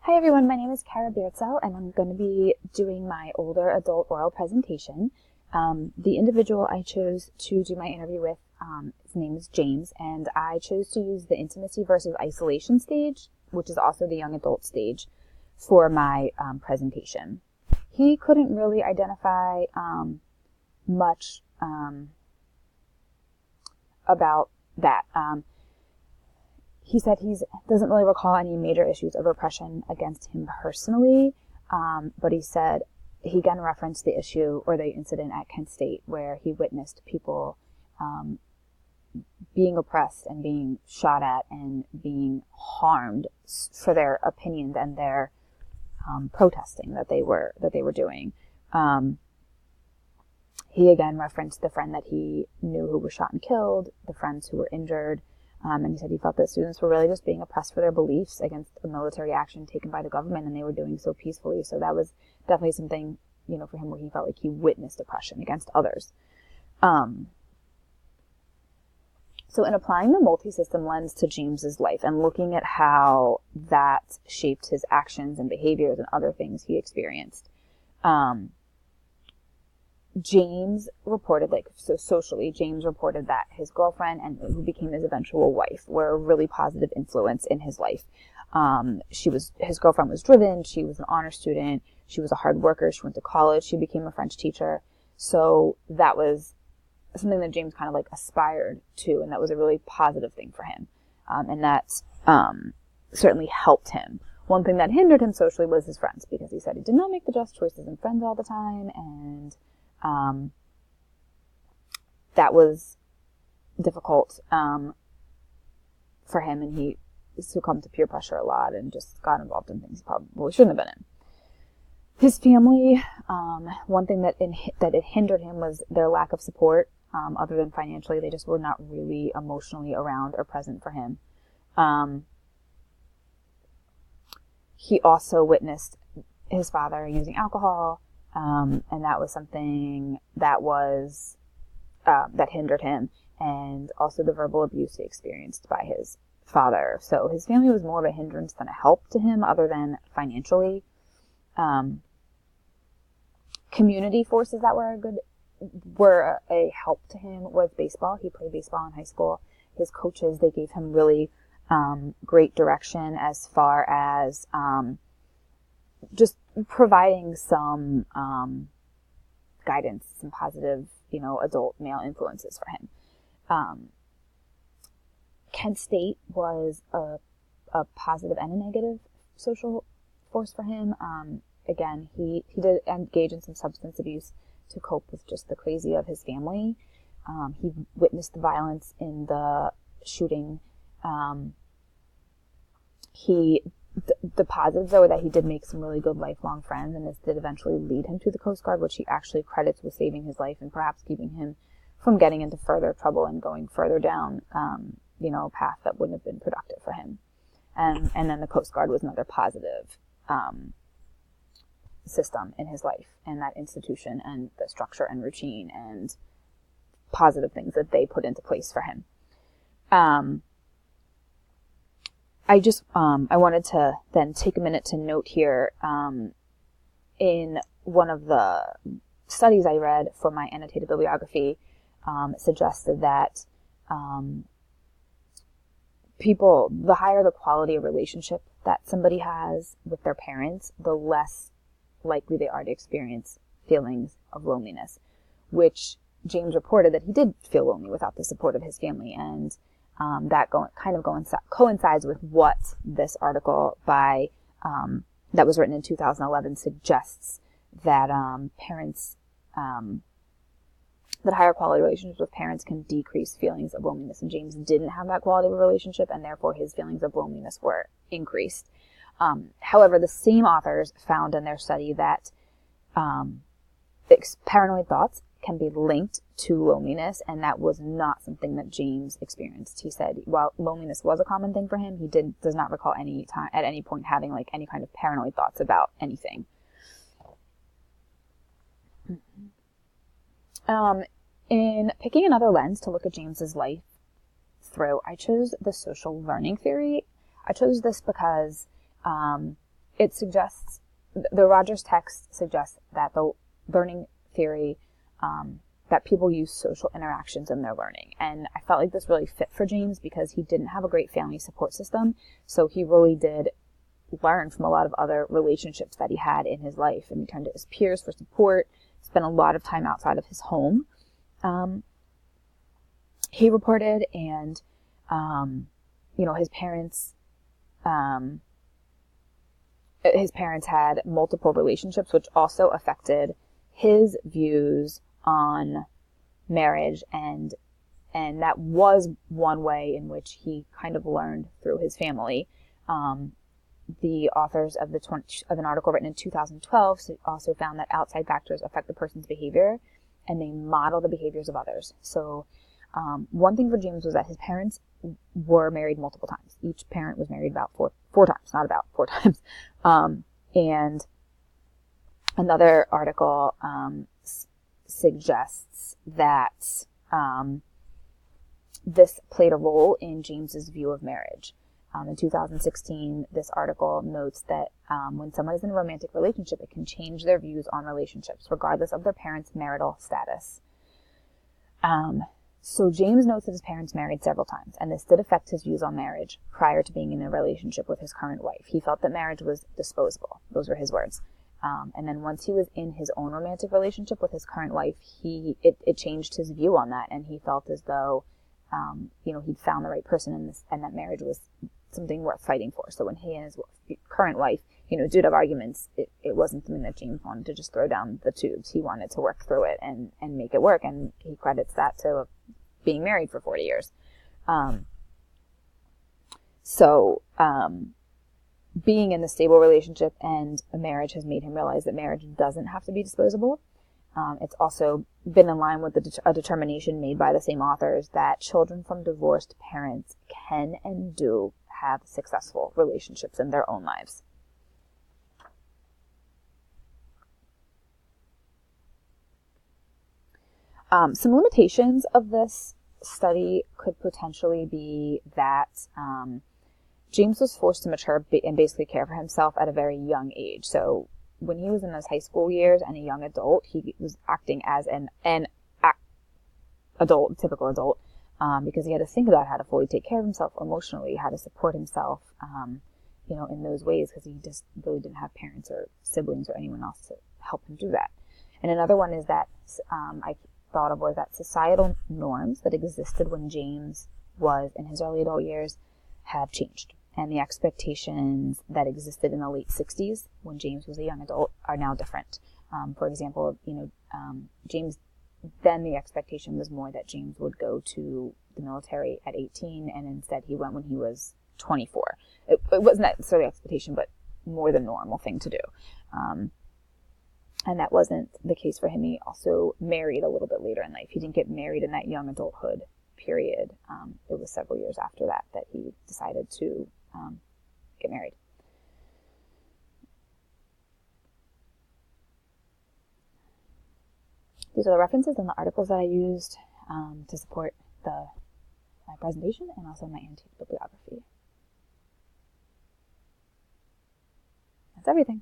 Hi everyone, my name is Kara Beardsell, and I'm going to be doing my older adult oral presentation. The individual I chose to do my interview with, his name is James, and I chose to use the intimacy versus isolation stage, which is also the young adult stage, for my presentation. He couldn't really identify much about that. He said he doesn't really recall any major issues of repression against him personally, but he said he again referenced the issue or the incident at Kent State where he witnessed people being oppressed and being shot at and being harmed for their opinions and their protesting that they were doing. He again referenced the friend that he knew who was shot and killed, the friends who were injured. And he said he felt that students were really just being oppressed for their beliefs against a military action taken by the government, and they were doing so peacefully. So that was definitely something, for him where he felt like he witnessed oppression against others. So in applying the multi-system lens to James's life and looking at how that shaped his actions and behaviors and other things he experienced, James reported, socially, James reported that his girlfriend and who became his eventual wife were a really positive influence in his life. His girlfriend was driven. She was an honor student. She was a hard worker. She went to college. She became a French teacher. So that was something that James kind of aspired to, and that was a really positive thing for him. And that certainly helped him. One thing that hindered him socially was his friends, because he said he did not make the best choices in friends all the time, and that was difficult for him, and he succumbed to peer pressure a lot and just got involved in things he probably shouldn't have been in. His family, one thing that it hindered him was their lack of support, other than financially. They just were not really emotionally around or present for him. He also witnessed his father using alcohol, and that was something that was that hindered him, and also the verbal abuse he experienced by his father. So his family was more of a hindrance than a help to him, other than financially. Community forces that were a help to him was baseball. He played baseball in high school. His coaches, they gave him really great direction as far as just providing some guidance, some positive, adult male influences for him. Kent State was a positive and a negative social force for him. Again, he did engage in some substance abuse to cope with just the crazy of his family. He witnessed the violence in the shooting. The positives, though, were that he did make some really good lifelong friends, and this did eventually lead him to the Coast Guard, which he actually credits with saving his life and perhaps keeping him from getting into further trouble and going further down, a path that wouldn't have been productive for him. And then the Coast Guard was another positive system in his life, and that institution and the structure and routine and positive things that they put into place for him. I wanted to then take a minute to note here, in one of the studies I read for my annotated bibliography, suggested that the higher the quality of relationship that somebody has with their parents, the less likely they are to experience feelings of loneliness, which James reported that he did feel lonely without the support of his family, and that coincides with what this article by that was written in 2011 suggests, that parents, that higher quality relationships with parents can decrease feelings of loneliness, and James didn't have that quality of a relationship, and therefore his feelings of loneliness were increased. However, the same authors found in their study that paranoid thoughts can be linked to loneliness, and that was not something that James experienced. He said while loneliness was a common thing for him, he does not recall any time at any point having any kind of paranoid thoughts about anything. In picking another lens to look at James's life through, I chose the social learning theory. I chose this because it suggests, the Rogers text suggests that the learning theory, that people use social interactions in their learning. And I felt like this really fit for James because he didn't have a great family support system. So he really did learn from a lot of other relationships that he had in his life, and he turned to his peers for support, spent a lot of time outside of his home. He reported, and, his parents had multiple relationships, which also affected his views on marriage, and that was one way in which he kind of learned through his family. The authors of an article written in 2012 also found that outside factors affect the person's behavior, and they model the behaviors of others. So one thing for James was that his parents were married multiple times. Each parent was married about four times, not about four times. And another article suggests that this played a role in James's view of marriage. In 2016, this article notes that when someone is in a romantic relationship, it can change their views on relationships, regardless of their parents' marital status. So James notes that his parents married several times, and this did affect his views on marriage prior to being in a relationship with his current wife. He felt that marriage was disposable. Those were his words. And then once he was in his own romantic relationship with his current wife, it changed his view on that, and he felt as though, he'd found the right person in this, and that marriage was something worth fighting for. So when he and his current wife, did have arguments, it wasn't something that James wanted to just throw down the tubes. He wanted to work through it and make it work, and he credits that to being married for 40 years. Being in the stable relationship and a marriage has made him realize that marriage doesn't have to be disposable. It's also been in line with a determination made by the same authors that children from divorced parents can and do have successful relationships in their own lives. Some limitations of this study could potentially be that James was forced to mature and basically care for himself at a very young age. So when he was in his high school years and a young adult, he was acting as an typical adult, because he had to think about how to fully take care of himself emotionally, how to support himself, in those ways, because he just really didn't have parents or siblings or anyone else to help him do that. And another one is that I thought of was that societal norms that existed when James was in his early adult years have changed. And the expectations that existed in the late 60s when James was a young adult are now different. For example, James, then the expectation was more that James would go to the military at 18, and instead he went when he was 24. It wasn't necessarily expectation, but more the normal thing to do. And that wasn't the case for him. He also married a little bit later in life. He didn't get married in that young adulthood period. It was several years after that he decided to get married. These are the references and the articles that I used to support my presentation, and also my annotated bibliography. That's everything.